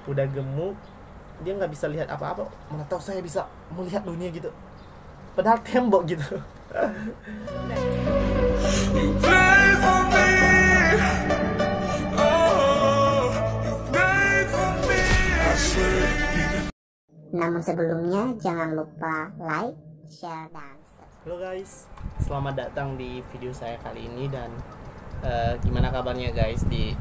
udah gemuk, dia nggak bisa lihat apa-apa. Mana tahu saya bisa melihat dunia gitu, padahal tembok gitu. You pray for me. Oh, you pray for me. I say, Namun sebelumnya jangan lupa like, share, dan subscribe. Halo guys, selamat datang di video saya kali ini. Dan gimana kabarnya guys di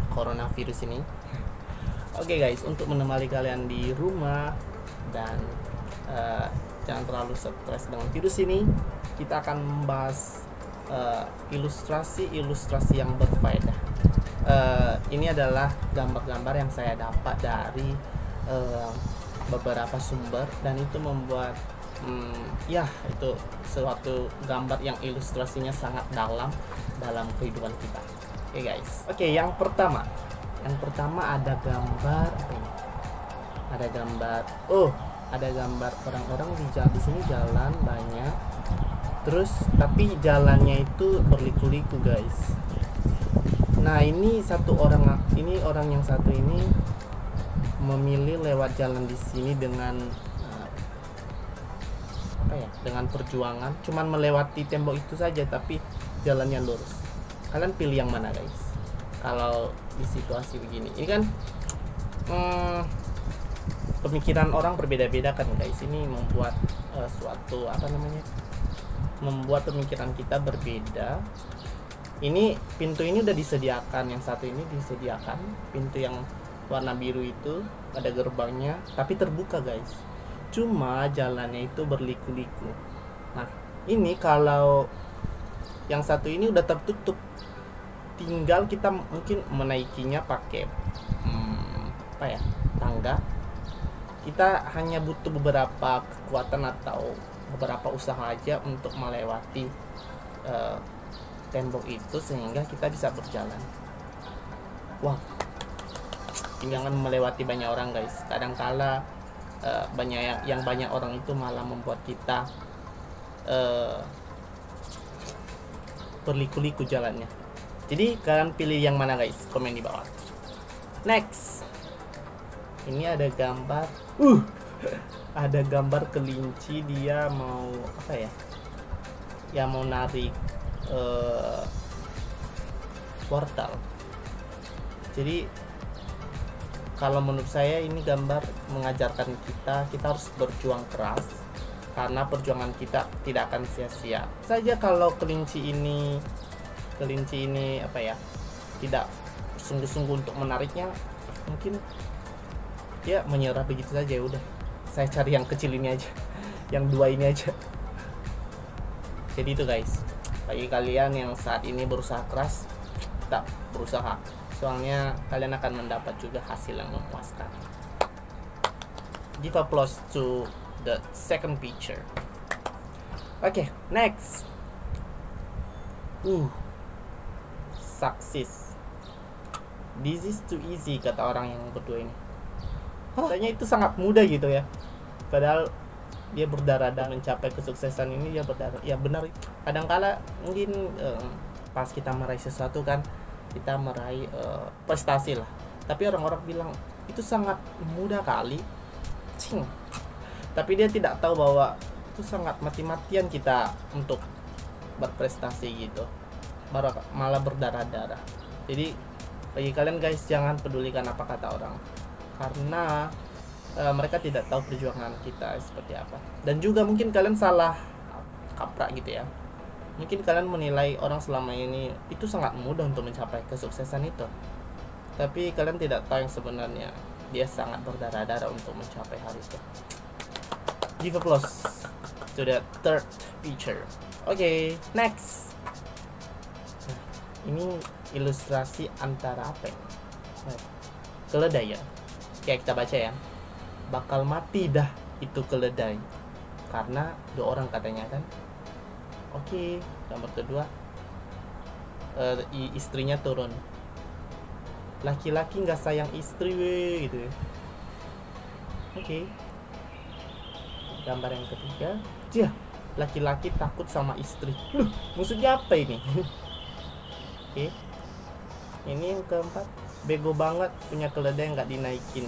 coronavirus ini? Oke guys, untuk menemani kalian di rumah dan jangan terlalu stres dengan virus ini, kita akan membahas ilustrasi yang berfaedah. Ini adalah gambar-gambar yang saya dapat dari beberapa sumber, dan itu membuat itu suatu gambar yang ilustrasinya sangat dalam kehidupan kita. Oke guys. Oke, yang pertama ada gambar apa ini? Ada gambar orang-orang di sini jalan banyak. Terus tapi jalannya itu berliku-liku guys. Nah, orang yang satu ini memilih lewat jalan di sini dengan dengan perjuangan, cuman melewati tembok itu saja tapi jalannya lurus. Kalian pilih yang mana guys kalau di situasi begini? Ini kan pemikiran orang berbeda-beda kan guys. Ini membuat membuat pemikiran kita berbeda. Ini pintu ini udah disediakan, yang satu ini disediakan pintu yang warna biru itu, ada gerbangnya tapi terbuka guys, cuma jalannya itu berliku-liku. Nah, ini kalau yang satu ini udah tertutup, tinggal kita mungkin menaikinya pakai tangga. Kita hanya butuh beberapa kekuatan atau beberapa usaha aja untuk melewati tembok itu sehingga kita bisa berjalan. Wah, jangan melewati banyak orang guys. Kadangkala banyak orang itu malah membuat kita berliku-liku jalannya. Jadi kalian pilih yang mana guys? Komen di bawah. Next, ini ada gambar ada gambar kelinci. Dia mau mau narik portal. Jadi kalau menurut saya ini gambar mengajarkan kita harus berjuang keras, karena perjuangan kita tidak akan sia-sia. Saja kalau kelinci ini tidak sungguh-sungguh untuk menariknya, mungkin dia menyerah begitu saja. Udah, saya cari yang kecil ini aja, yang dua ini aja. Jadi itu guys, bagi kalian yang saat ini berusaha keras, tetap berusaha, soalnya kalian akan mendapat juga hasil yang memuaskan. Give applause to the second picture. Okay, next. Success. This is too easy, kata orang yang berdua ini. Katanya itu sangat mudah gitu ya, padahal dia berdarah-darah mencapai kesuksesan ini. Dia berdarah, ya benar. Kadangkala mungkin pas kita meraih sesuatu kan, kita meraih prestasi lah, tapi orang-orang bilang itu sangat mudah kali, tapi dia tidak tahu bahwa itu sangat mati-matian kita untuk berprestasi gitu, malah berdarah-darah. Jadi bagi kalian guys, jangan pedulikan apa kata orang, karena mereka tidak tahu perjuangan kita seperti apa. Dan juga mungkin kalian salah kaprah gitu ya. Mungkin kalian menilai orang selama ini itu sangat mudah untuk mencapai kesuksesan itu, tapi kalian tidak tahu yang sebenarnya dia sangat berdarah-darah untuk mencapai hal itu. Give applause to the third picture. Okay, next. Ini ilustrasi antara apa ya? Keledai ya. Oke, kita baca ya. Bakal mati dah itu keledai, karena dua orang katanya kan. Oke, gambar kedua, istrinya turun. Laki-laki nggak sayang istri gitu. Oke. Gambar yang ketiga, laki-laki takut sama istri. Maksudnya apa ini? Oke. Ini yang keempat, bego banget punya keledai yang nggak dinaikin.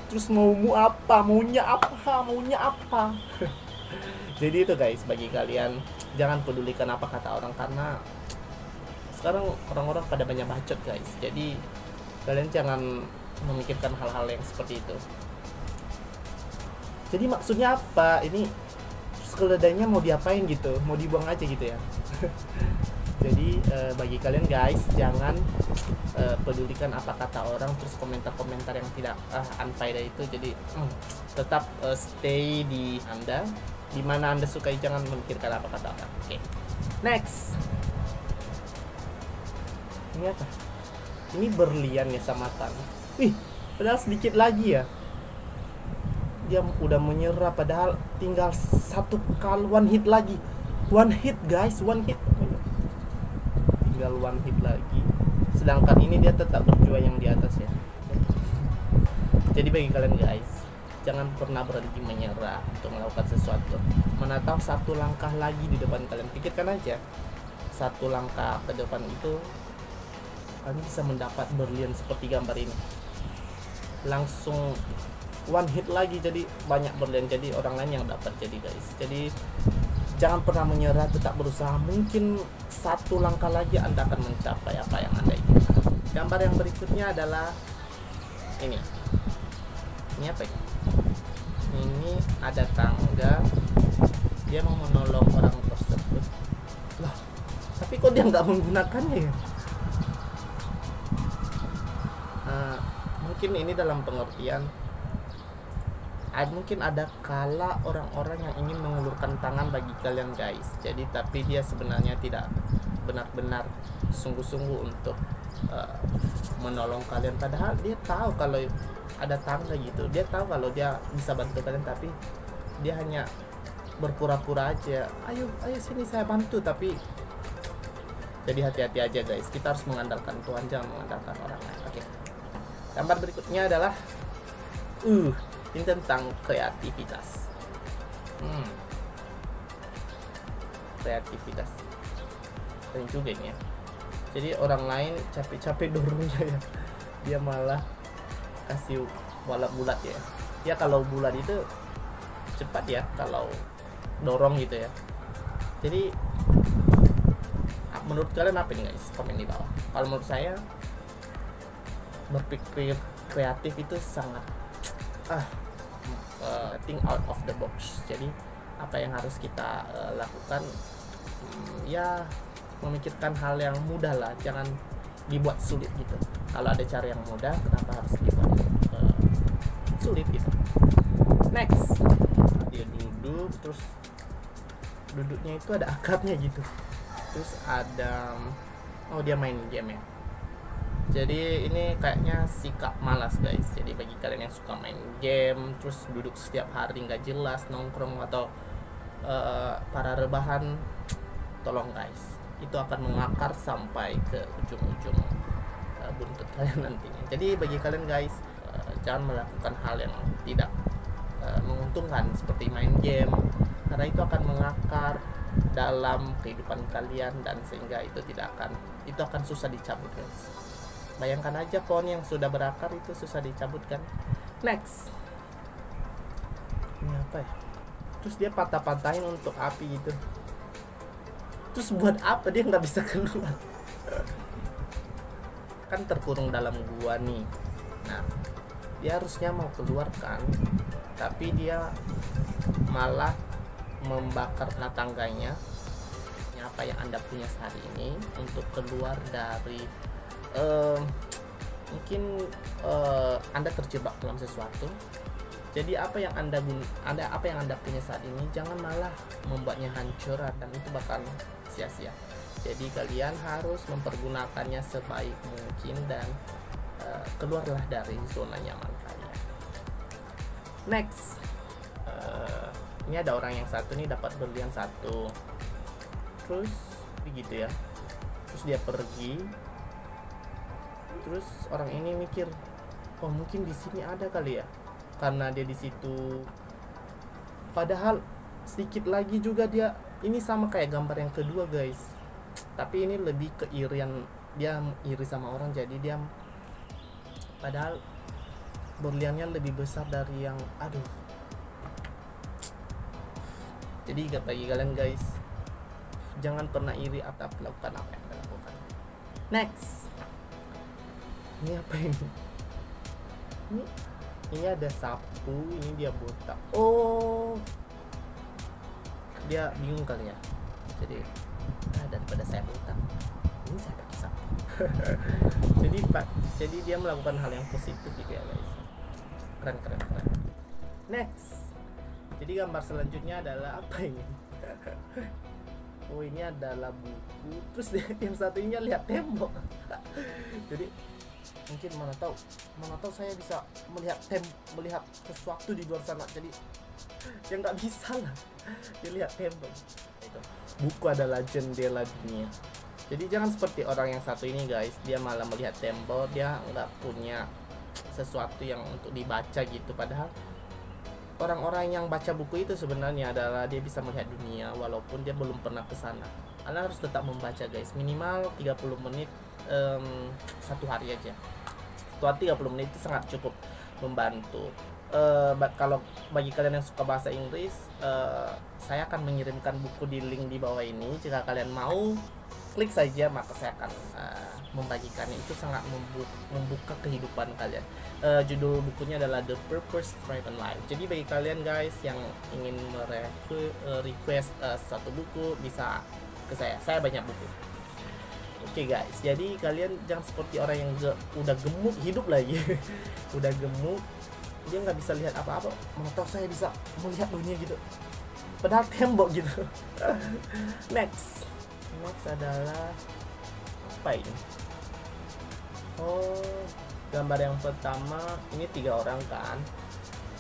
Terus maunya apa jadi itu guys, bagi kalian jangan pedulikan apa kata orang, karena sekarang orang-orang pada banyak bacot guys. Jadi kalian jangan memikirkan hal-hal yang seperti itu. Jadi maksudnya apa ini, terus keledainya mau diapain gitu, mau dibuang aja gitu ya. Jadi bagi kalian guys, jangan pedulikan apa kata orang, terus komentar-komentar yang tidak unfaedah itu. Jadi tetap stay di Anda, dimana Anda sukai, jangan memikirkan apa kata orang. Oke. Next, ini apa? Ini berlian ya sama tanah. Wih, padahal sedikit lagi ya dia udah menyerah, padahal tinggal satu kali, one hit lagi. One hit guys, one hit. Tinggal one hit lagi. Sedangkan ini dia tetap berjuang yang di atas ya. Jadi bagi kalian guys, jangan pernah berhenti menyerah untuk melakukan sesuatu. Mana tahu satu langkah lagi di depan kalian. Pikirkan aja, satu langkah ke depan itu kalian bisa mendapat berlian seperti gambar ini. Langsung one hit lagi, jadi banyak berlian, jadi orang lain yang dapat jadi guys. Jadi jangan pernah menyerah, tetap berusaha. Mungkin satu langkah lagi Anda akan mencapai apa yang Anda inginkan. Gambar yang berikutnya adalah ini apa ya? Ini ada tangga, dia mau menolong orang tersebut. Lah, tapi kok dia nggak menggunakannya ya? Mungkin ini dalam pengertian mungkin ada kala orang-orang yang ingin mengulurkan tangan bagi kalian guys. Jadi tapi dia sebenarnya tidak benar-benar sungguh-sungguh untuk menolong kalian, padahal dia tahu kalau ada tangga gitu, dia tahu kalau dia bisa bantu kalian, tapi dia hanya berpura-pura aja, ayo sini saya bantu. Tapi jadi hati-hati aja guys, kita harus mengandalkan Tuhan, jangan mengandalkan orang lain. Oke. Gambar berikutnya adalah ini tentang kreativitas. Kreativitas keren juga ini ya. Jadi orang lain capek-capek dorongnya ya, dia malah kasih bola bulat ya. Ya kalau bulat itu cepat ya kalau dorong gitu ya. Jadi menurut kalian apa nih guys? Komen di bawah. Kalau menurut saya, berpikir kreatif itu sangat think out of the box. Jadi apa yang harus kita lakukan, ya memikirkan hal yang mudah lah, jangan dibuat sulit gitu. Kalau ada cara yang mudah, kenapa harus dibuat sulit gitu. Next, dia duduk, terus duduknya itu ada akadnya gitu. Terus ada dia main game ya. Jadi ini kayaknya sikap malas guys. Jadi bagi kalian yang suka main game, terus duduk setiap hari nggak jelas, nongkrong atau para rebahan, tolong guys, itu akan mengakar sampai ke ujung-ujung buntut kalian nantinya. Jadi bagi kalian guys, jangan melakukan hal yang tidak menguntungkan seperti main game, karena itu akan mengakar dalam kehidupan kalian, dan sehingga itu akan susah dicabut guys. Bayangkan aja pohon yang sudah berakar itu susah dicabut kan. Next, ini apa ya? Terus dia patah-patahin untuk api gitu. Terus buat apa dia nggak bisa keluar? Kan terkurung dalam gua nih. Nah, dia harusnya mau keluar kan, tapi dia malah membakar tangganya. Apa yang Anda punya saat ini untuk keluar dari mungkin Anda terjebak dalam sesuatu. Jadi apa yang Anda punya saat ini, jangan malah membuatnya hancur, dan itu bakal sia-sia. Jadi kalian harus mempergunakannya sebaik mungkin, dan keluarlah dari zona nyaman kalian. Next, ini ada orang yang satu nih dapat berlian satu, terus begitu ya. Terus dia pergi. Terus orang ini mikir, oh mungkin di sini ada kali ya, karena dia di situ. Padahal sedikit lagi juga dia, ini sama kayak gambar yang kedua guys, tapi ini lebih ke irian dia iri sama orang, jadi dia padahal berliannya lebih besar dari yang jadi bagi kalian guys, jangan pernah iri atau lakukan apa yang kalian lakukan. Next, ini apa ini? Ini ada sapu, ini dia botak. Oh, dia bingung kali ya. Jadi daripada saya botak, ini saya pakai sapu. jadi dia melakukan hal yang positif gitu ya guys. Keren. Next, jadi gambar selanjutnya adalah apa ini? Oh, ini adalah buku. Terus yang satunya lihat tembok. Jadi mungkin mana tahu saya bisa melihat sesuatu di luar sana. Jadi ya nggak bisa lah. Dia lihat tembok. Itu. Buku adalah jendela dunia. Jadi jangan seperti orang yang satu ini guys. Dia malah melihat tembok. Dia nggak punya sesuatu yang untuk dibaca gitu. Padahal orang-orang yang baca buku itu sebenarnya adalah dia bisa melihat dunia walaupun dia belum pernah ke sana. Kalian harus tetap membaca guys, minimal 30 menit satu hari aja. Setelah 30 menit itu sangat cukup membantu. Kalau bagi kalian yang suka bahasa Inggris, saya akan mengirimkan buku di link di bawah ini. Jika kalian mau, klik saja, maka saya akan membagikannya. Itu sangat membuka kehidupan kalian. Judul bukunya adalah The Purpose Driven Life. Jadi bagi kalian guys yang ingin request satu buku, bisa ke saya banyak buku. Oke guys, jadi kalian jangan seperti orang yang udah gemuk hidup lagi. Udah gemuk, dia nggak bisa lihat apa-apa. Mau tahu saya bisa melihat dunia gitu, padahal tembok gitu. Next adalah apa ini? Oh, gambar yang pertama ini 3 orang kan,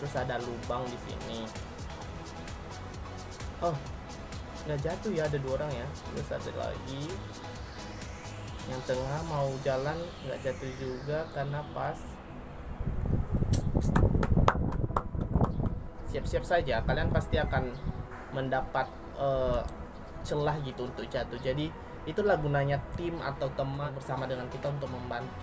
terus ada lubang di sini. Oh, nggak jatuh ya, ada 2 orang ya. Terus ada lagi yang tengah mau jalan, nggak jatuh juga karena pas. Siap-siap saja, kalian pasti akan mendapat celah gitu untuk jatuh. Jadi itulah gunanya tim atau teman bersama dengan kita untuk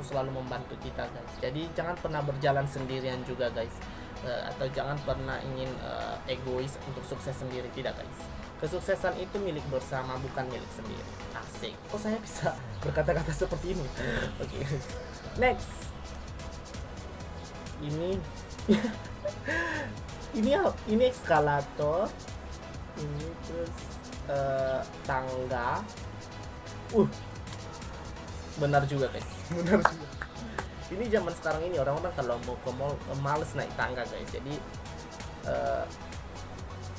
selalu membantu kita guys. Jadi jangan pernah berjalan sendirian juga guys, atau jangan pernah ingin egois untuk sukses sendiri, tidak guys. Kesuksesan itu milik bersama, bukan milik sendiri. Asik. Kok saya bisa berkata-kata seperti ini? Oke. Next, ini ini eskalator, ini terus tangga. Benar juga guys, benar juga. Ini zaman sekarang ini orang-orang kalau mau ke mall males naik tangga guys. Jadi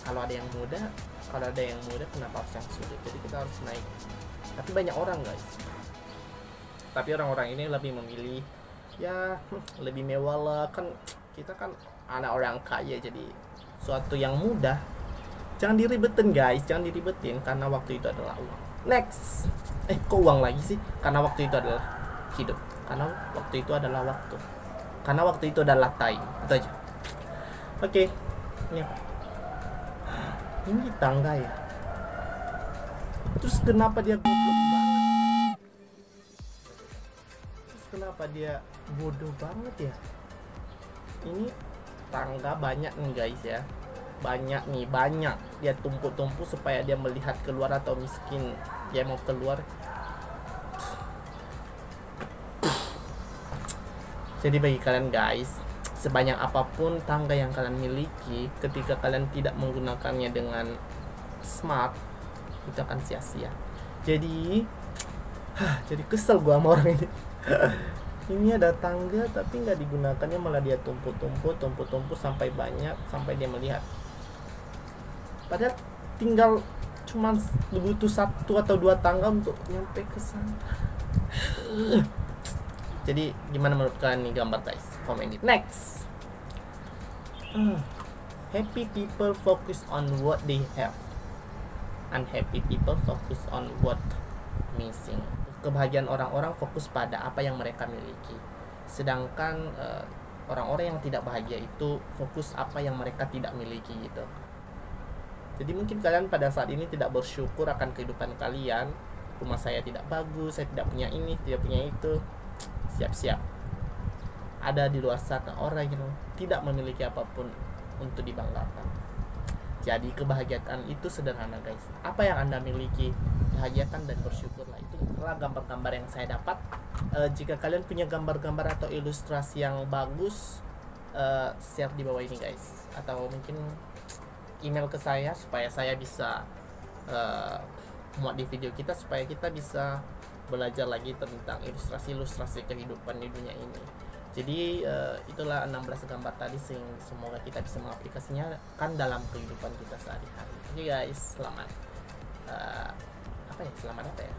kalau ada yang mudah kenapa harus yang sulit? Jadi kita harus naik. Tapi banyak orang guys. Tapi orang-orang ini lebih memilih ya lebih mewah lah, kan kita kan anak orang kaya, jadi suatu yang mudah. Jangan diribetin guys, jangan diribetin karena waktu itu adalah uang. Next, kok uang lagi sih? Karena waktu itu adalah hidup. Karena waktu itu adalah waktu. Karena waktu itu adalah time. Itu aja. Oke. Ini tangga ya. Terus kenapa dia goblok banget? Terus kenapa dia bodoh banget ya? Ini tangga banyak nih guys ya. Banyak dia tumpuk-tumpuk supaya dia melihat keluar, atau miskin dia mau keluar. Jadi bagi kalian guys, sebanyak apapun tangga yang kalian miliki, ketika kalian tidak menggunakannya dengan smart, itu akan sia-sia. Jadi kesel gua sama orang ini. Ini ada tangga tapi nggak digunakannya, malah dia tumpuk sampai banyak, sampai dia melihat. Padahal tinggal cuman butuh 1 atau 2 tangga untuk nyampe ke sana. Jadi gimana menurut kalian nih gambar guys? Komen di next. Happy people focus on what they have. Unhappy people focus on what missing. Kebahagiaan orang-orang fokus pada apa yang mereka miliki. Sedangkan orang-orang yang tidak bahagia itu fokus apa yang mereka tidak miliki gitu. Jadi mungkin kalian pada saat ini tidak bersyukur akan kehidupan kalian, rumah saya tidak bagus, saya tidak punya ini, tidak punya itu. Siap-siap, ada di luar sana orang yang tidak memiliki apapun untuk dibanggakan. Jadi kebahagiaan itu sederhana guys. Apa yang Anda miliki, bahagiakan dan bersyukurlah. Itu adalah gambar-gambar yang saya dapat. Jika kalian punya gambar-gambar atau ilustrasi yang bagus, share di bawah ini guys. Atau mungkin email ke saya supaya saya bisa muat di video kita, supaya kita bisa belajar lagi tentang ilustrasi-ilustrasi kehidupan di dunia ini. Jadi itulah 16 gambar tadi, semoga kita bisa mengaplikasinya kan dalam kehidupan kita sehari-hari. Oke guys, selamat selamat apa ya?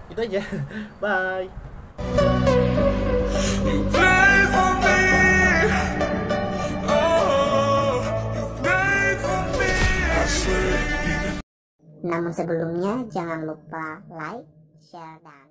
Itu aja. Bye. You play for me. Oh, you play for me. I say, Namun sebelumnya jangan lupa like, share, dan